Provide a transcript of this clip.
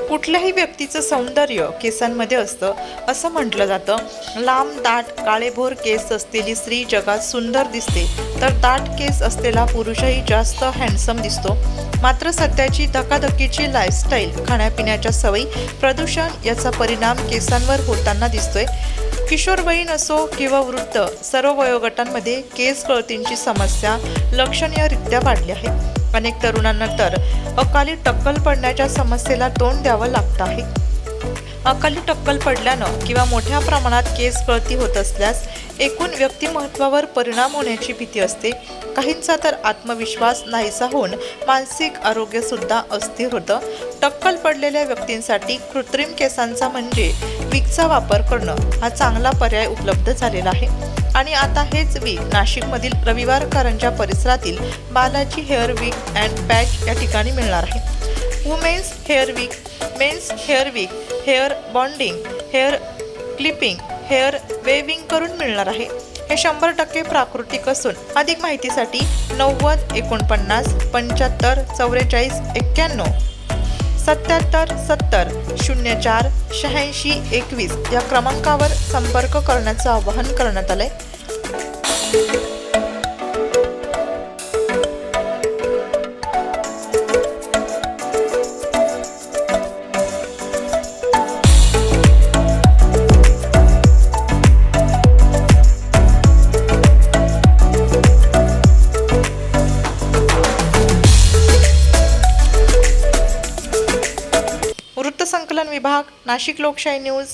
कुठल्याही व्यक्तीचं सौंदर्य केसांमध्ये असतं असं म्हटलं जातं. लांब दाट काळेभोर केस असलेली स्त्री जगात सुंदर दिसते, तर दाट केस असलेला पुरुषही जास्त हँडसम दिसतो. मात्र सध्याची धकाधकीची लाईफस्टाईल, खाण्यापिण्याच्या सवयी, प्रदूषण याचा परिणाम केसांवर होताना दिसतोय. किशोरवयीन असो किंवा वृद्ध, सर्व वयोगटांमध्ये केस गळतींची समस्या लक्षणीयरित्या वाढली आहे. अनेक तरुणांना तर अकाली टक्कल पडण्याच्या समस्येला तोंड द्यावं लागतं आहे. अकाली टक्कल पडल्यानं किंवा मोठ्या प्रमाणात केस गळती होत असल्यास एकूण व्यक्तिमत्वावर परिणाम होण्याची भीती असते. काहींचा तर आत्मविश्वास नाहीसा होऊन मानसिक आरोग्य सुद्धा अस्थिर होतं. टक्कल पडलेल्या व्यक्तींसाठी कृत्रिम केसांचा म्हणजे विगचा वापर करणं हा चांगला पर्याय उपलब्ध झालेला आहे. आणि आता हेच विग नाशिकमधील रविवार कारंजा परिसरातील Balaji hair wig and patch या ठिकाणी मिळणार आहे. Women's hair wig, men's hair wig, hair bonding, hair clipping, hair waving करून मिळणार आहे. हे 100% प्राकृतिक असून अधिक माहितीसाठी 90 49 75 44 91 77 70 04 86 21 या क्रमांकावर संपर्क करण्याचं आवाहन करण्यात आलंय. वृत्तसंकलन विभाग, नाशिक लोकशाही न्यूज.